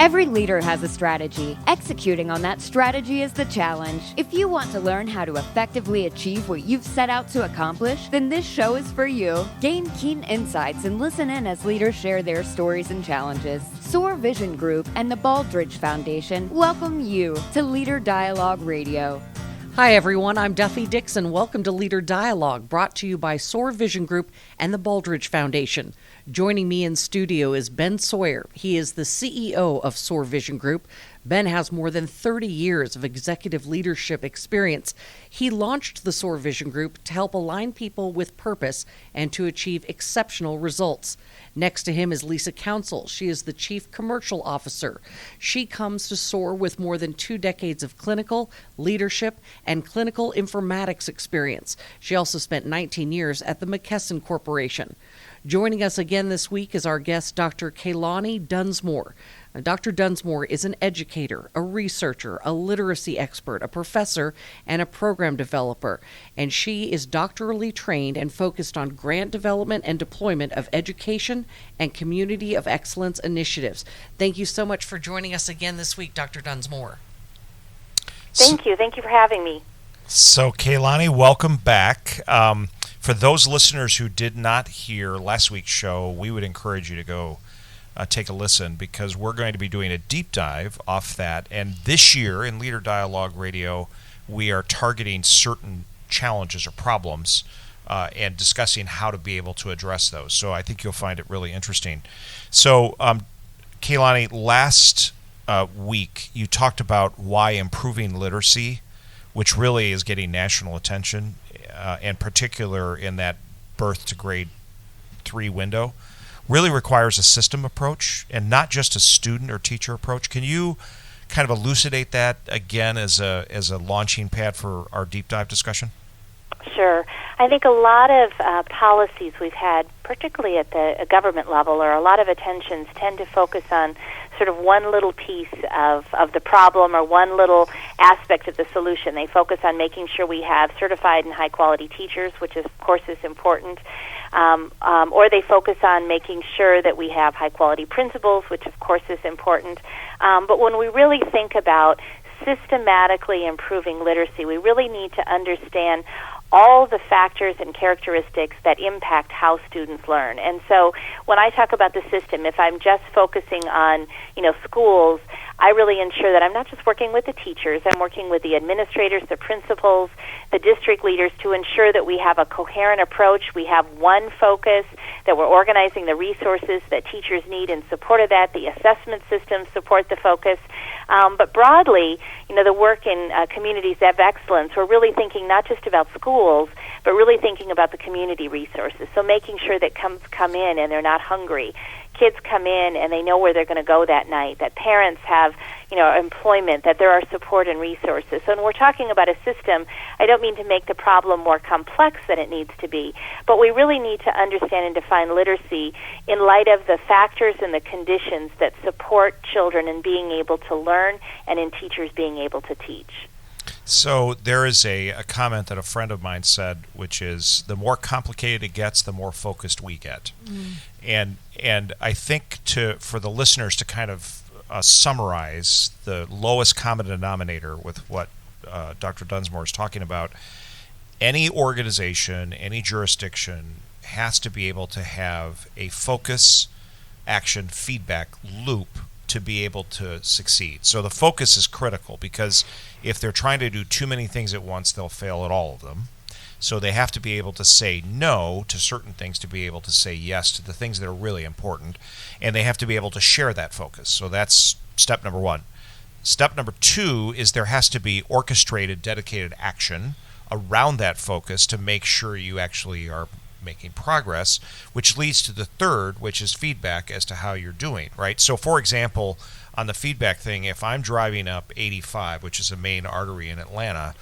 Every leader has a strategy. Executing on that strategy is the challenge. If you want to learn how to effectively achieve what you've set out to accomplish, then this show is for you. Gain keen insights and listen in as leaders share their stories and challenges. Soar Vision Group and the Baldrige Foundation welcome you to Leader Dialogue Radio. Hi everyone, I'm Duffy Dixon. Welcome to Leader Dialogue, brought to you by Sawyer Vision Group and the Baldrige Foundation. Joining me in studio is Ben Sawyer. He is the CEO of Sawyer Vision Group. Ben has more than 30 years of executive leadership experience. He launched the Sawyer Vision Group to help align people with purpose and to achieve exceptional results. Next to him is Lisa Counsell. She is the Chief Commercial Officer. She comes to Sawyer with more than 2 decades of clinical, leadership, and clinical informatics experience. She also spent 19 years at the McKesson Corporation. Joining us again this week is our guest, Dr. KaiLonnie Dunsmore. Dr. Dunsmore is an educator, a researcher, a literacy expert, a professor, and a program developer. And she is doctorally trained and focused on grant development and deployment of education and community of excellence initiatives. Thank you so much for joining us again this week, Dr. Dunsmore. Thank you. Thank you for having me. So, KaiLonnie, welcome back. For those listeners who did not hear last week's show, we would encourage you to go take a listen, because we're going to be doing a deep dive off that. And this year in Leader Dialogue Radio, we are targeting certain challenges or problems and discussing how to be able to address those. So I think you'll find it really interesting. So, KaiLonnie, last week you talked about why improving literacy, which really is getting national attention, in particular in that birth to grade 3 window, really requires a system approach and not just a student or teacher approach. Can you kind of elucidate that again as a launching pad for our deep dive discussion? Sure. I think a lot of policies we've had, particularly at the government level, or a lot of attentions tend to focus on sort of one little piece of the problem or one little aspect of the solution. They focus on making sure we have certified and high-quality teachers, which of course is important, or they focus on making sure that we have high-quality principals, which of course is important. But when we really think about systematically improving literacy, we really need to understand all the factors and characteristics that impact how students learn. And so when I talk about the system, if I'm just focusing on, schools, I really ensure that I'm not just working with the teachers, I'm working with the administrators, the principals, the district leaders to ensure that we have a coherent approach, we have one focus, that we're organizing the resources that teachers need in support of that, the assessment systems support the focus. But broadly, the work in communities of excellence, we're really thinking not just about schools, but really thinking about the community resources. So making sure that come in and they're not hungry. Kids come in and they know where they're going to go that night, that parents have, employment, that there are support and resources. So when we're talking about a system, I don't mean to make the problem more complex than it needs to be, but we really need to understand and define literacy in light of the factors and the conditions that support children in being able to learn and in teachers being able to teach. So there is a comment that a friend of mine said, which is, the more complicated it gets, the more focused we get. And I think for the listeners to kind of summarize the lowest common denominator with what Dr. Dunsmore is talking about, any organization, any jurisdiction has to be able to have a focus, action, feedback loop to be able to succeed. So the focus is critical, because if they're trying to do too many things at once, they'll fail at all of them. So they have to be able to say no to certain things to be able to say yes to the things that are really important, and they have to be able to share that focus. So that's step number 1. Step number 2 is there has to be orchestrated, dedicated action around that focus to make sure you actually are making progress, which leads to the third, which is feedback as to how you're doing, right? So for example, on the feedback thing, if I'm driving up 85, which is a main artery in Atlanta,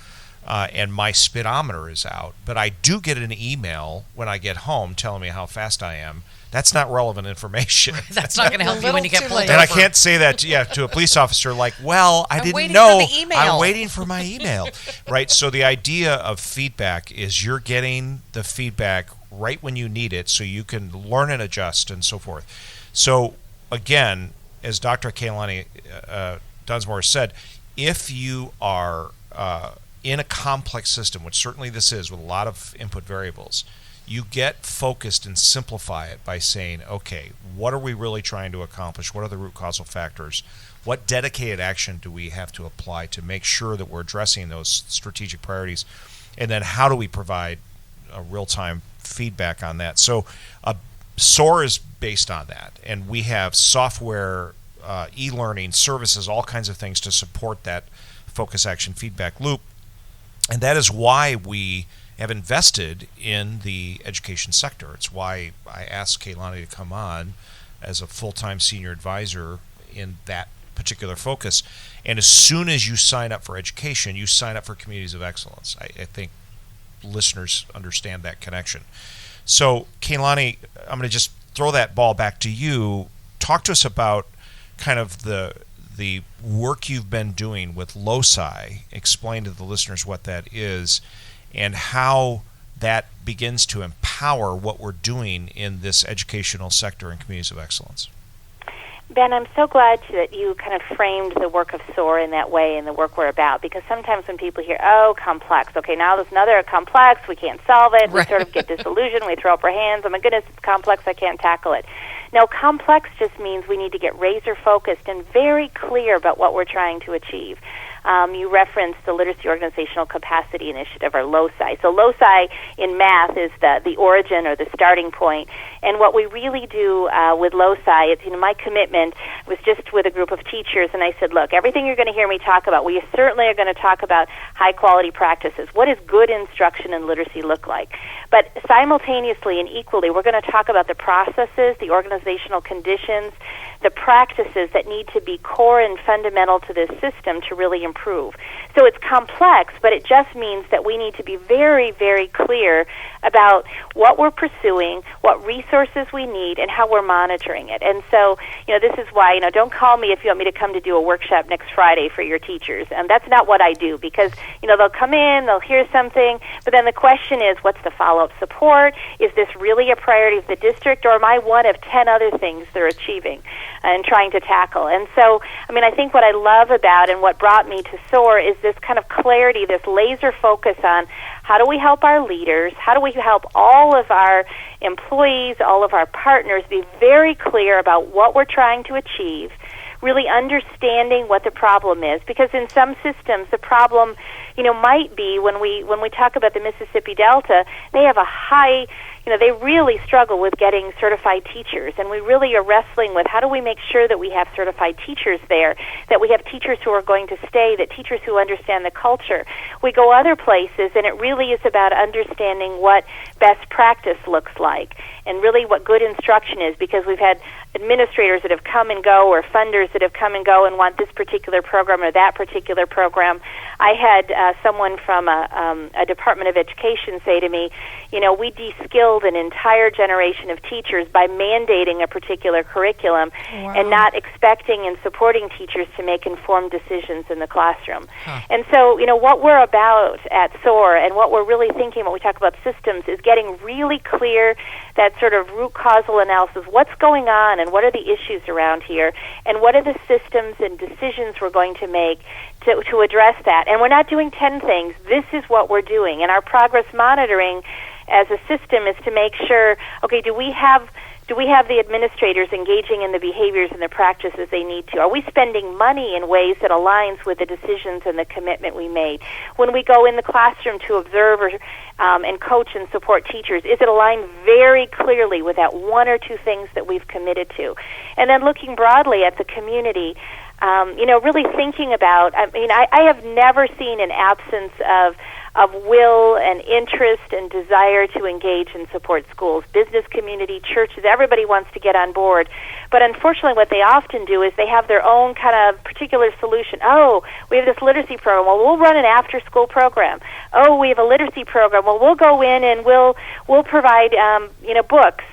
and my speedometer is out, but I do get an email when I get home telling me how fast I am, that's not relevant information. That's not going to help you when you get pulled over. And I can't say that to a police officer like, well, I didn't know. I'm waiting for my email. Right? So the idea of feedback is you're getting the feedback right when you need it so you can learn and adjust and so forth. So again, as Dr. KaiLonnie Dunsmore said, if you are in a complex system, which certainly this is with a lot of input variables, you get focused and simplify it by saying, okay, what are we really trying to accomplish? What are the root causal factors? What dedicated action do we have to apply to make sure that we're addressing those strategic priorities? And then how do we provide a real-time feedback on that? So SOAR is based on that, and we have software, e-learning, services, all kinds of things to support that focus action feedback loop. And that is why we have invested in the education sector. It's why I asked KaiLonnie to come on as a full-time senior advisor in that particular focus. And as soon as you sign up for education, you sign up for communities of excellence. I think listeners understand that connection. So, KaiLonnie, I'm going to just throw that ball back to you. Talk to us about kind of the work you've been doing with LOSI. Explain to the listeners what that is and how that begins to empower what we're doing in this educational sector and communities of excellence. Ben, I'm so glad that you kind of framed the work of SOAR in that way and the work we're about, because sometimes when people hear, oh, complex, okay, now there's another complex, we can't solve it, we sort of get disillusioned, we throw up our hands, oh my goodness, it's complex, I can't tackle it. No, complex just means we need to get razor-focused and very clear about what we're trying to achieve. You referenced the Literacy Organizational Capacity Initiative, or LOSI. So LOSI in math is the origin or the starting point. And what we really do with LOSI, it's, my commitment was just with a group of teachers, and I said, look, everything you're going to hear me talk about, we certainly are going to talk about high-quality practices. What does good instruction in literacy look like? But simultaneously and equally, we're going to talk about the processes, the organizational conditions, the practices that need to be core and fundamental to this system to really improve. So it's complex, but it just means that we need to be very, very clear about what we're pursuing, what resources we need, and how we're monitoring it. And so, this is why, don't call me if you want me to come to do a workshop next Friday for your teachers. And that's not what I do, because, they'll come in, they'll hear something, but then the question is, what's the follow-up support? Is this really a priority of the district, or am I one of 10 other things they're achieving and trying to tackle? And so, I think what I love about and what brought me to SOAR is this kind of clarity, this laser focus on how do we help our leaders, how do we help all of our employees, all of our partners be very clear about what we're trying to achieve, really understanding what the problem is, because in some systems the problem, might be when we talk about the Mississippi Delta, they have a high, they really struggle with getting certified teachers, and we really are wrestling with how do we make sure that we have certified teachers there, that we have teachers who are going to stay, that teachers who understand the culture. We go other places, and it really is about understanding what best practice looks like and really what good instruction is, because we've had administrators that have come and go, or funders that have come and go and want this particular program or that particular program. I had someone from a Department of Education say to me, we de-skilled an entire generation of teachers by mandating a particular curriculum and not expecting and supporting teachers to make informed decisions in the classroom. And so, what we're about at SOAR and what we're really thinking when we talk about systems is getting really clear that sort of root causal analysis, what's going on and what are the issues around here, and what are the systems and decisions we're going to make to address that. And we're not doing 10 things. This is what we're doing. And our progress monitoring as a system is to make sure, okay, do we have the administrators engaging in the behaviors and the practices they need to? Are we spending money in ways that aligns with the decisions and the commitment we made? When we go in the classroom to observe and coach and support teachers, is it aligned very clearly with that one or two things that we've committed to? And then looking broadly at the community, really thinking about, I have never seen an absence of will and interest and desire to engage and support schools, business community, churches. Everybody wants to get on board. But unfortunately what they often do is they have their own kind of particular solution. Oh, we have this literacy program. Well, we'll run an after-school program. Oh, we have a literacy program. Well, we'll go in and we'll provide books.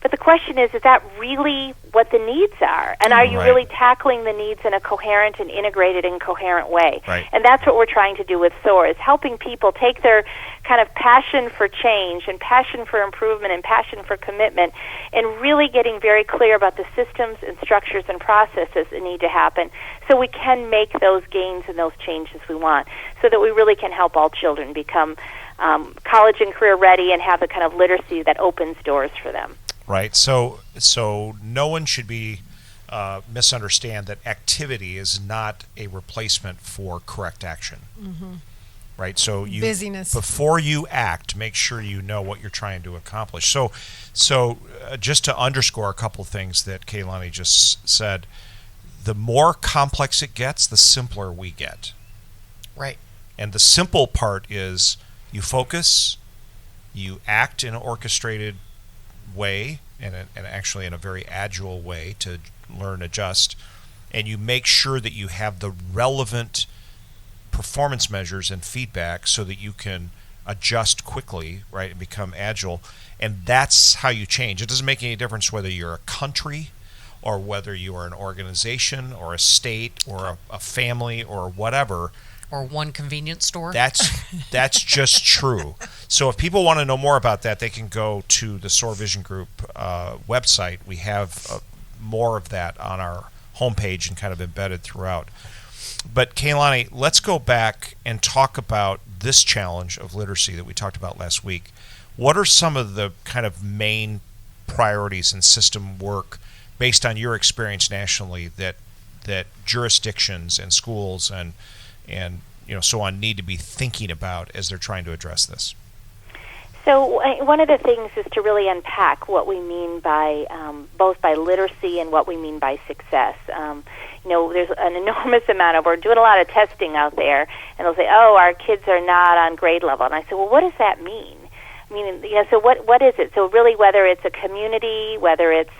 But the question is that really what the needs are? And are you really tackling the needs in a coherent and integrated and coherent way? Right. And that's what we're trying to do with SOAR, is helping people take their kind of passion for change and passion for improvement and passion for commitment and really getting very clear about the systems and structures and processes that need to happen so we can make those gains and those changes we want, so that we really can help all children become college and career ready and have the kind of literacy that opens doors for them. Right. So no one should be misunderstand that activity is not a replacement for correct action. Mm-hmm. Right. So busyness. Before you act, make sure you know what you're trying to accomplish. So just to underscore a couple of things that KaiLonnie just said, the more complex it gets, the simpler we get. Right. And the simple part is you focus, you act in an orchestrated way, and actually in a very agile way to learn, adjust, and you make sure that you have the relevant performance measures and feedback so that you can adjust quickly, right, and become agile. And that's how you change. It doesn't make any difference whether you're a country or whether you are an organization or a state or a family or whatever. Or one convenience store. That's just true. So if people want to know more about that, they can go to the SOAR Vision Group website. We have more of that on our homepage and kind of embedded throughout. But KaiLonnie, let's go back and talk about this challenge of literacy that we talked about last week. What are some of the kind of main priorities in system work based on your experience nationally that jurisdictions and schools and so on need to be thinking about as they're trying to address this? So one of the things is to really unpack what we mean by both by literacy and what we mean by success. There's an enormous amount of, we're doing a lot of testing out there, and they'll say, oh, our kids are not on grade level. And I say, well, what does that mean? So what is it? So really, whether it's a community, whether it's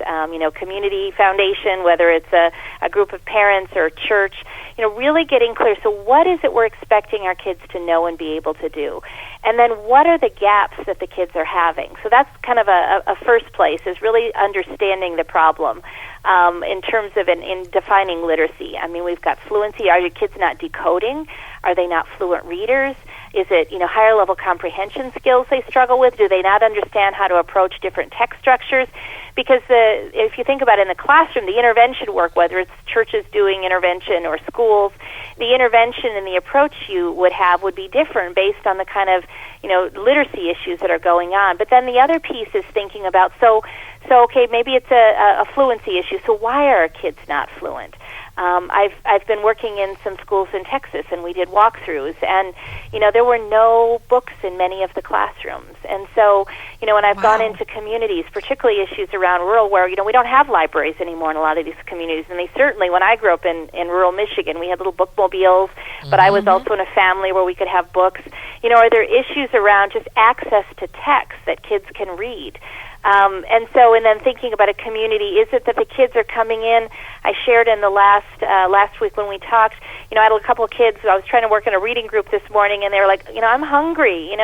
community foundation, whether it's a group of parents or a church, really getting clear. So what is it we're expecting our kids to know and be able to do? And then what are the gaps that the kids are having? So that's kind of a first place, is really understanding the problem in terms of in defining literacy. We've got fluency. Are your kids not decoding? Are they not fluent readers? Is it, higher level comprehension skills they struggle with? Do they not understand how to approach different text structures? Because if you think about it in the classroom, the intervention work, whether it's churches doing intervention or schools, the intervention and the approach you would have would be different based on the kind of, literacy issues that are going on. But then the other piece is thinking about, so okay, maybe it's a fluency issue. So why are our kids not fluent? I've been working in some schools in Texas, and we did walkthroughs, and there were no books in many of the classrooms. And so when I've gone into communities, particularly issues around rural, where we don't have libraries anymore in a lot of these communities, and they certainly, when I grew up in rural Michigan, we had little bookmobiles, but I was also in a family where we could have books. Are there issues around just access to text that kids can read? And then thinking about a community, is it that the kids are coming in? I shared in the last week when we talked, I had a couple of kids. I was trying to work in a reading group this morning, and they were like, I'm hungry.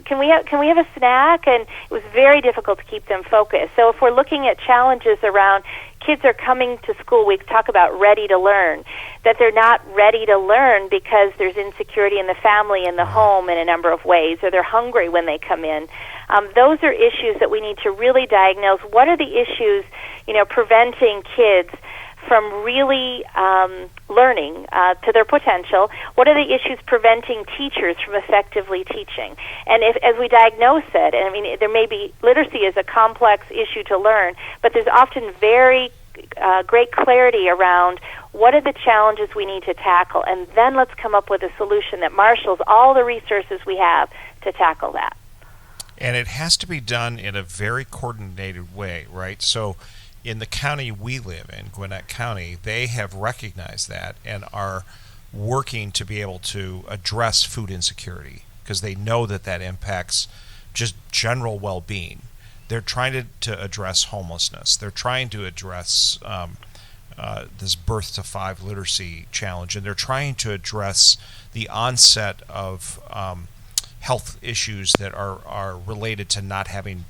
Can we have a snack? And it was very difficult to keep them focused. So if we're looking at challenges around kids are coming to school, we talk about ready to learn, that they're not ready to learn because there's insecurity in the family, in the home, in a number of ways, or they're hungry when they come in. Those are issues that we need to really diagnose. What are the issues, preventing kids from really learning to their potential? What are the issues preventing teachers from effectively teaching? And as we diagnose it, there may be, literacy is a complex issue to learn, but there's often very great clarity around what are the challenges we need to tackle, and then let's come up with a solution that marshals all the resources we have to tackle that. And it has to be done in a very coordinated way, right? So in the county we live in, Gwinnett County, they have recognized that and are working to be able to address food insecurity because they know that impacts just general well-being. They're trying to address homelessness. They're trying to address this birth to 5 literacy challenge, and they're trying to address the onset of health issues that are related to not having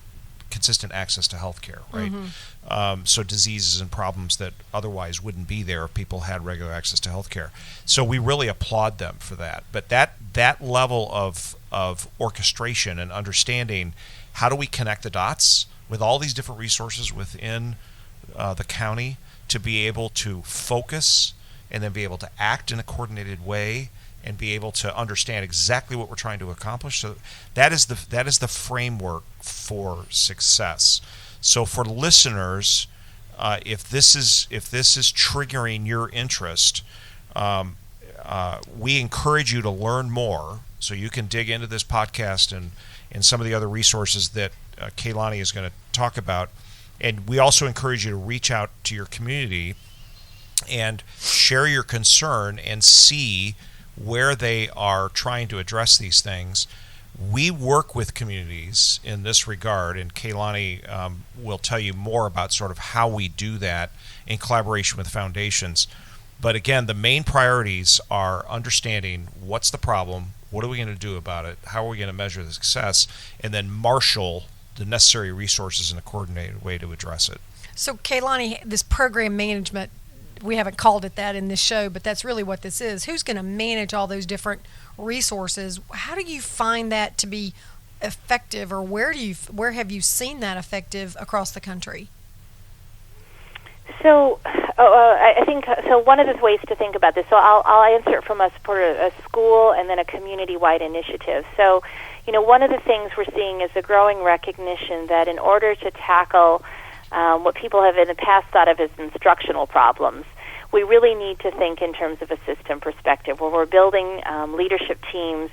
consistent access to health care, right? Mm-hmm. So diseases and problems that otherwise wouldn't be there if people had regular access to health care. So we really applaud them for that. But that level of orchestration and understanding, how do we connect the dots with all these different resources within the county to be able to focus and then be able to act in a coordinated way and be able to understand exactly what we're trying to accomplish. So that is the framework for success. So for listeners, if this is triggering your interest, we encourage you to learn more. So you can dig into this podcast and some of the other resources that KaiLonnie is going to talk about. And we also encourage you to reach out to your community and share your concern and see where they are trying to address these things. We work with communities in this regard, and KaiLonnie will tell you more about sort of how we do that in collaboration with foundations. But again, the main priorities are understanding what's the problem, what are we going to do about it, how are we going to measure the success, and then marshal the necessary resources in a coordinated way to address it. So KaiLonnie, this program management, we haven't called it that in this show, but that's really what this is. Who's going to manage all those different resources? How do you find that to be effective, or where have you seen that effective across the country? So I think so. One of the ways to think about this. So I'll answer it from a school and then a community-wide initiative. So, one of the things we're seeing is a growing recognition that in order to tackle what people have in the past thought of as instructional problems, we really need to think in terms of a system perspective, where we're building leadership teams.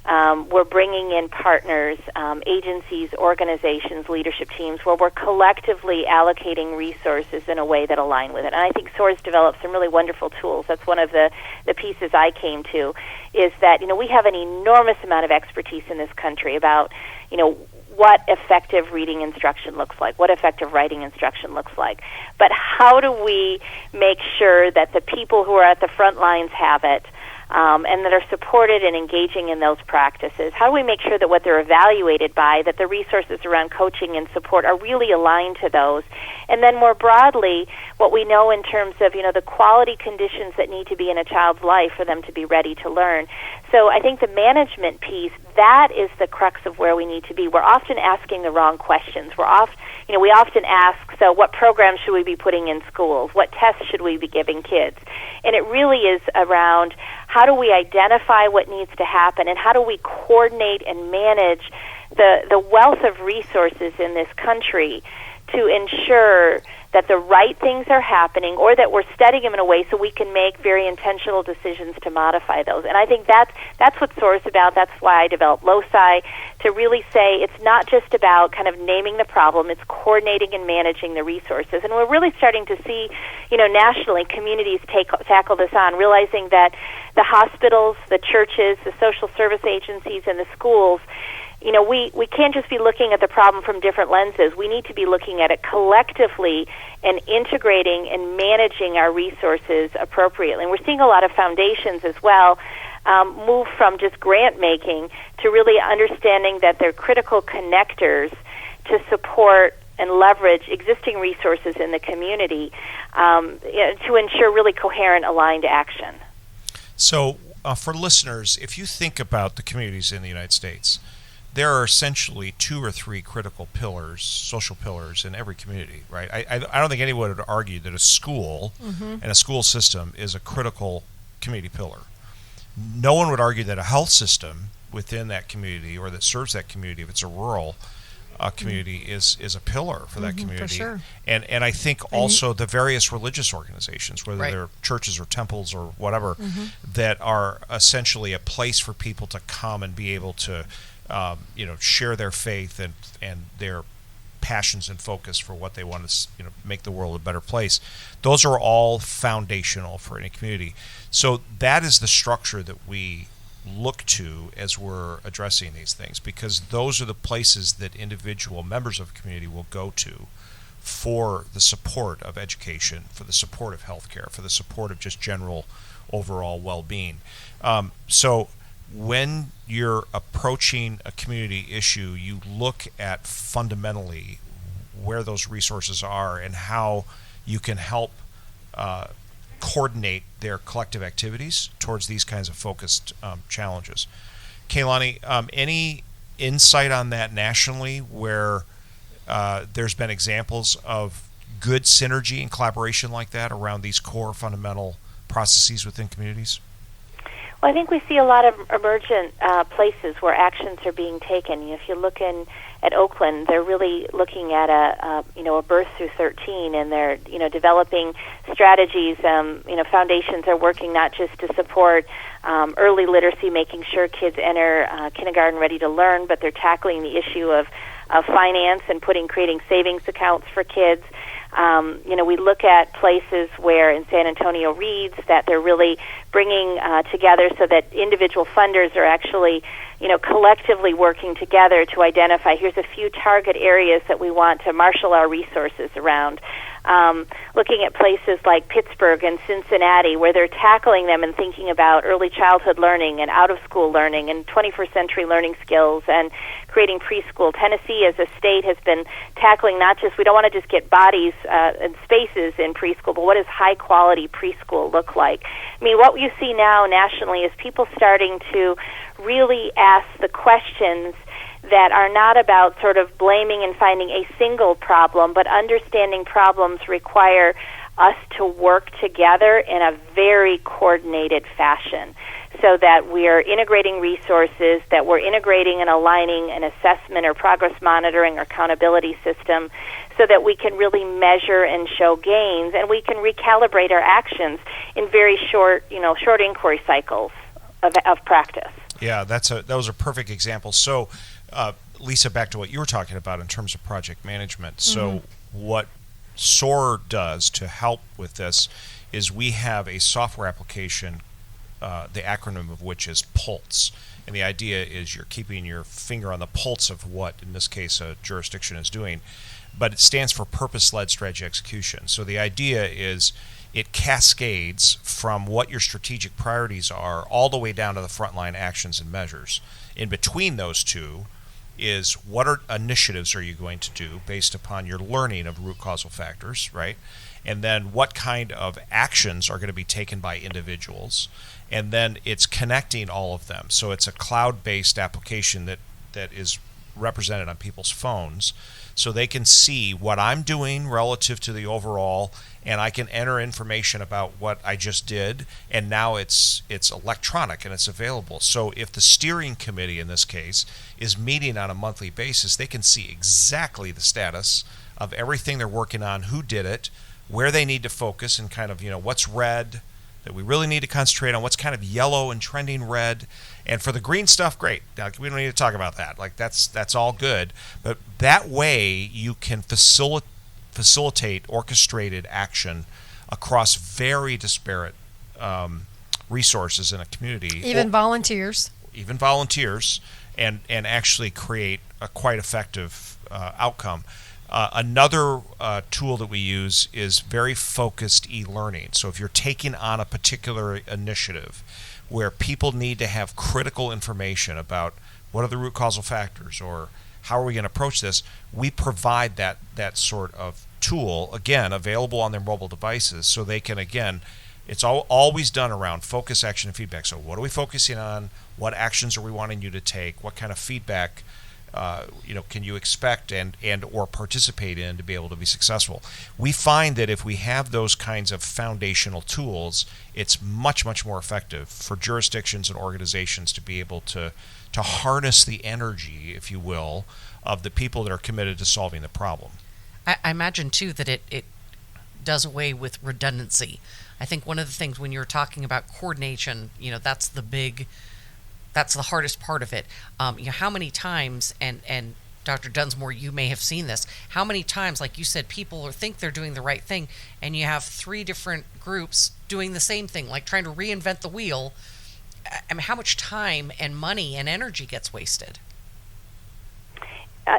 We're bringing in partners, agencies, organizations, leadership teams, where we're collectively allocating resources in a way that align with it. And I think SOAR's developed some really wonderful tools. That's one of the pieces I came to, is that, we have an enormous amount of expertise in this country about, what effective reading instruction looks like, what effective writing instruction looks like. But how do we make sure that the people who are at the front lines have it, and that are supported and engaging in those practices? How do we make sure that what they're evaluated by, that the resources around coaching and support are really aligned to those? And then more broadly, what we know in terms of, the quality conditions that need to be in a child's life for them to be ready to learn. So I think the management piece, that is the crux of where we need to be. We're often asking the wrong questions. We often ask, so what programs should we be putting in schools? What tests should we be giving kids? And it really is around how do we identify what needs to happen, and how do we coordinate and manage the wealth of resources in this country to ensure that the right things are happening, or that we're studying them in a way so we can make very intentional decisions to modify those. And I think that's what SOAR is about. That's why I developed LOSI, to really say it's not just about kind of naming the problem, it's coordinating and managing the resources. And we're really starting to see, nationally, communities tackle this on, realizing that the hospitals, the churches, the social service agencies, and the schools, we can't just be looking at the problem from different lenses. We need to be looking at it collectively and integrating and managing our resources appropriately. And we're seeing a lot of foundations as well move from just grant making to really understanding that they're critical connectors to support and leverage existing resources in the community to ensure really coherent, aligned action. So for listeners, if you think about the communities in the United States, there are essentially 2 or 3 critical pillars, social pillars, in every community, right? I don't think anyone would argue that a school and a school system is a critical community pillar. No one would argue that a health system within that community, or that serves that community, if it's a rural community, is a pillar for that community. For sure. And I think also the various religious organizations, whether Right. they're churches or temples or whatever, that are essentially a place for people to come and be able to share their faith and their passions and focus for what they want to make the world a better place. Those are all foundational for any community. So that is the structure that we look to as we're addressing these things, because those are the places that individual members of a community will go to for the support of education, for the support of healthcare, for the support of just general overall well-being. So when you're approaching a community issue, you look at fundamentally where those resources are and how you can help coordinate their collective activities towards these kinds of focused challenges. KaiLonnie, any insight on that nationally, where there's been examples of good synergy and collaboration like that around these core fundamental processes within communities? Well, I think we see a lot of emergent places where actions are being taken. If you look at Oakland, they're really looking at a birth through 13, and they're developing strategies. Foundations are working not just to support early literacy, making sure kids enter kindergarten ready to learn, but they're tackling the issue of finance and creating savings accounts for kids. We look at places where in San Antonio Reads that they're really bringing together so that individual funders are actually, collectively working together to identify, here's a few target areas that we want to marshal our resources around. Looking at places like Pittsburgh and Cincinnati where they're tackling them and thinking about early childhood learning and out-of-school learning and 21st century learning skills and creating preschool. Tennessee as a state has been tackling not just, we don't want to just get bodies and spaces in preschool, but what does high-quality preschool look like? I mean, what you see now nationally is people starting to really ask the questions that are not about sort of blaming and finding a single problem, but understanding problems require us to work together in a very coordinated fashion so that we are integrating resources, that we're integrating and aligning an assessment or progress monitoring or accountability system so that we can really measure and show gains, and we can recalibrate our actions in very short inquiry cycles of practice. Yeah, those are perfect examples. So, Lisa, back to what you were talking about in terms of project management. So what SOAR does to help with this is we have a software application, the acronym of which is PULSE. And the idea is you're keeping your finger on the pulse of what, in this case, a jurisdiction is doing. But it stands for Purpose-Led Strategy Execution. So the idea is it cascades from what your strategic priorities are all the way down to the frontline actions and measures. In between those two is what initiatives are you going to do based upon your learning of root causal factors, right? And then what kind of actions are going to be taken by individuals. And then it's connecting all of them. So it's a cloud-based application that is represented on people's phones so they can see what I'm doing relative to the overall, and I can enter information about what I just did, and now it's electronic and it's available. So if the steering committee in this case is meeting on a monthly basis, they can see exactly the status of everything they're working on, who did it, where they need to focus, and kind of what's red that we really need to concentrate on, what's kind of yellow and trending red. And for the green stuff, great. Now, we don't need to talk about that. Like that's all good. But that way you can facilitate orchestrated action across very disparate resources in a community. Even volunteers, and actually create a quite effective outcome. Another tool that we use is very focused e-learning. So if you're taking on a particular initiative where people need to have critical information about what are the root causal factors or how are we going to approach this, we provide that sort of tool, again, available on their mobile devices so they can, again, it's always done around focus, action, and feedback. So what are we focusing on? What actions are we wanting you to take? What kind of feedback can you expect and or participate in to be able to be successful? We find that if we have those kinds of foundational tools, it's much, much more effective for jurisdictions and organizations to be able to harness the energy, if you will, of the people that are committed to solving the problem. I imagine, too, that it does away with redundancy. I think one of the things when you're talking about coordination, that's the hardest part of it. How many times, and Dr. Dunsmore, you may have seen this, how many times, like you said, people think they're doing the right thing, and you have 3 different groups doing the same thing, like trying to reinvent the wheel. I mean, how much time and money and energy gets wasted?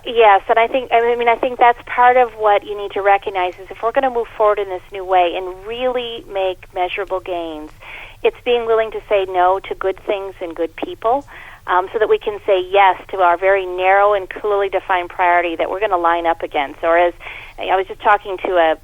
Yes, and I think that's part of what you need to recognize is if we're going to move forward in this new way and really make measurable gains, it's being willing to say no to good things and good people so that we can say yes to our very narrow and clearly defined priority that we're going to line up against. Or as I was just talking to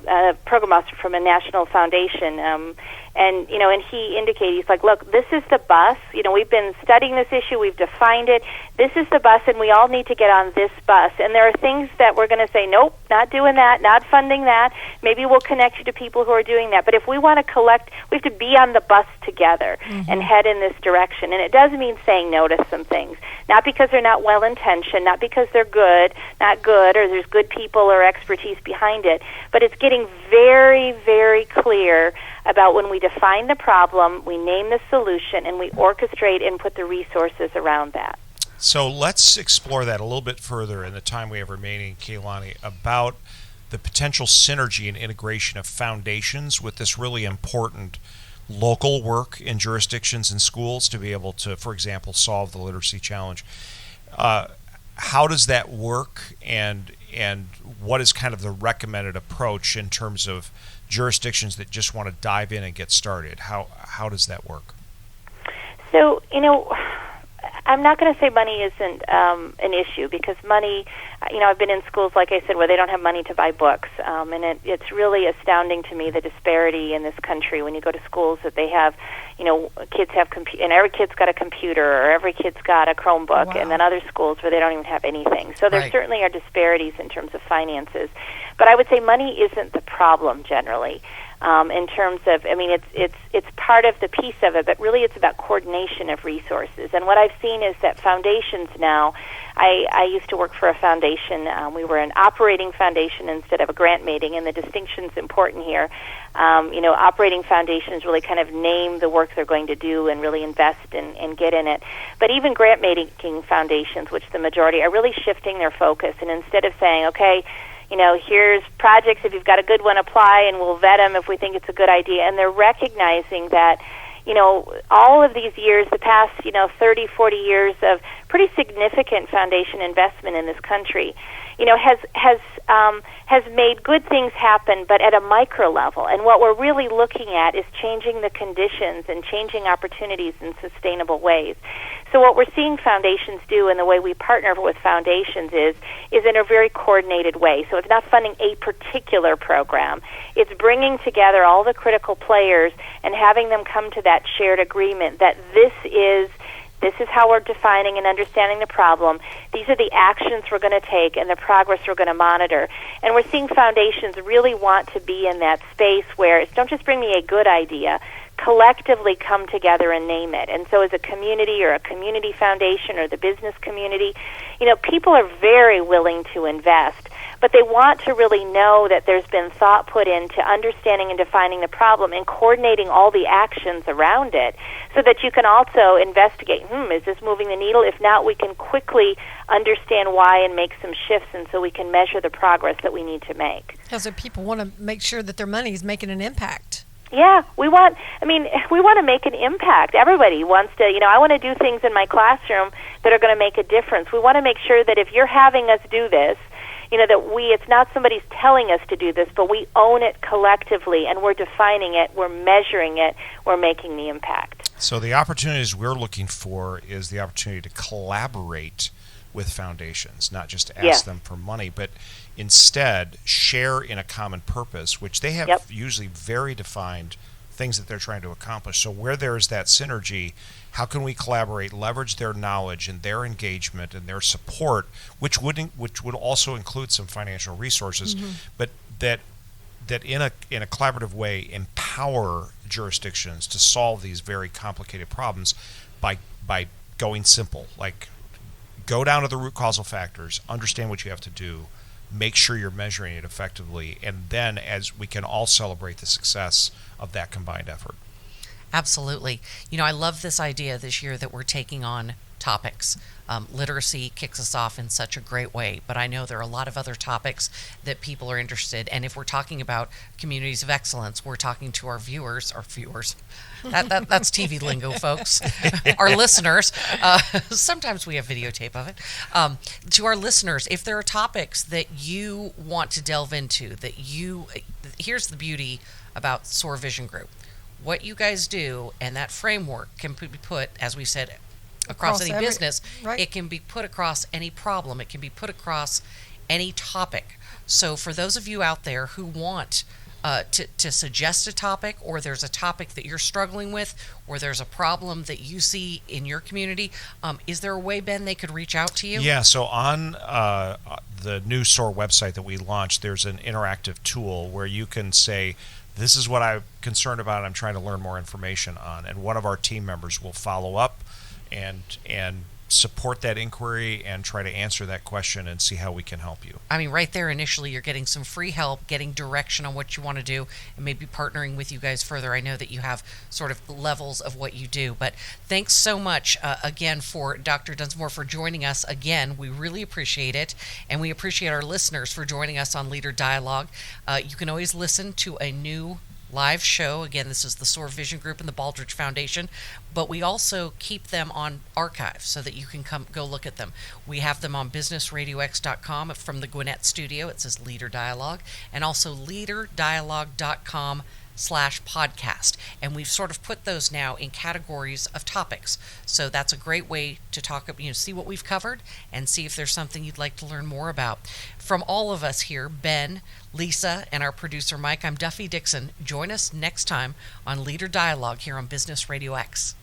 a program officer from a national foundation, and he indicated, he's like, look, this is the bus. We've been studying this issue. We've defined it. This is the bus, and we all need to get on this bus. And there are things that we're going to say, nope, not doing that, not funding that. Maybe we'll connect you to people who are doing that. But if we want to collect, we have to be on the bus together and head in this direction. And it does mean saying no to some things, not because they're not well-intentioned, not because they're not good, or there's good people or expertise behind it, but it's getting very, very clear about when we define the problem, we name the solution, and we orchestrate and put the resources around that. So let's explore that a little bit further in the time we have remaining, KaiLonnie, about the potential synergy and integration of foundations with this really important local work in jurisdictions and schools to be able to, for example, solve the literacy challenge. How does that work, and what is kind of the recommended approach in terms of jurisdictions that just want to dive in and get started? How does that work? So, I'm not going to say money isn't an issue, because money, I've been in schools, like I said, where they don't have money to buy books, and it's really astounding to me, the disparity in this country when you go to schools that they have, kids have and every kid's got a computer, or every kid's got a Chromebook, and then other schools where they don't even have anything. So there certainly are disparities in terms of finances, but I would say money isn't the problem generally. In terms of, it's part of the piece of it, but really it's about coordination of resources. And what I've seen is that foundations now, I used to work for a foundation. We were an operating foundation instead of a grant making, and the distinction's important here. Operating foundations really kind of name the work they're going to do and really invest and get in it. But even grant making foundations, which the majority are really shifting their focus, and instead of saying, okay, here's projects, if you've got a good one, apply, and we'll vet them if we think it's a good idea. And they're recognizing that, all of these years, the past, 30, 40 years of pretty significant foundation investment in this country, has made good things happen, but at a micro level. And what we're really looking at is changing the conditions and changing opportunities in sustainable ways. So what we're seeing foundations do, and the way we partner with foundations is in a very coordinated way. So it's not funding a particular program. It's bringing together all the critical players and having them come to that shared agreement that this is how we're defining and understanding the problem. These are the actions we're going to take and the progress we're going to monitor. And we're seeing foundations really want to be in that space where it's don't just bring me a good idea, collectively come together and name it. And so as a community or a community foundation or the business community, people are very willing to invest, but they want to really know that there's been thought put into understanding and defining the problem and coordinating all the actions around it so that you can also investigate, is this moving the needle? If not, we can quickly understand why and make some shifts, and so we can measure the progress that we need to make. So people want to make sure that their money is making an impact. Yeah, we want to make an impact. Everybody wants to, I want to do things in my classroom that are going to make a difference. We want to make sure that if you're having us do this, it's not somebody's telling us to do this, but we own it collectively, and we're defining it, we're measuring it, we're making the impact. So the opportunities we're looking for is the opportunity to collaborate with foundations, not just ask them for money, but instead share in a common purpose, which they have usually very defined things that they're trying to accomplish. So where there is that synergy, how can we collaborate, leverage their knowledge and their engagement and their support, which would also include some financial resources, but that in a collaborative way empower jurisdictions to solve these very complicated problems by going simple, like go down to the root causal factors, understand what you have to do, make sure you're measuring it effectively, and then as we can all celebrate the success of that combined effort. Absolutely. I love this idea this year that we're taking on topics. Literacy kicks us off in such a great way, but I know there are a lot of other topics that people are interested. And if we're talking about communities of excellence, we're talking to our viewers. That's TV lingo, folks. Our listeners. Sometimes we have videotape of it. To our listeners, if there are topics that you want to delve into, here's the beauty about Sawyer Vision Group. What you guys do and that framework can be put, as we said, across any business. Right. It can be put across any problem. It can be put across any topic. So for those of you out there who want to suggest a topic, or there's a topic that you're struggling with, or there's a problem that you see in your community, is there a way, Ben, they could reach out to you? Yeah, so on the new SOAR website that we launched, there's an interactive tool where you can say, this is what I'm concerned about, I'm trying to learn more information on, and one of our team members will follow up and support that inquiry and try to answer that question and see how we can help you. I mean, right there initially, you're getting some free help, getting direction on what you want to do, and maybe partnering with you guys further. I know that you have sort of levels of what you do, but thanks so much again for Dr. Dunsmore for joining us again. We really appreciate it, and we appreciate our listeners for joining us on Leader Dialogue. You can always listen to a new live show. Again, this is the SOAR Vision Group and the Baldrige Foundation, but we also keep them on archive so that you can go look at them. We have them on businessradiox.com from the Gwinnett studio. It says Leader Dialogue, and also leaderdialogue.com/podcast. And we've sort of put those now in categories of topics. So that's a great way to talk, see what we've covered and see if there's something you'd like to learn more about. From all of us here, Ben, Lisa, and our producer Mike, I'm Duffy Dixon. Join us next time on Leader Dialogue here on Business Radio X.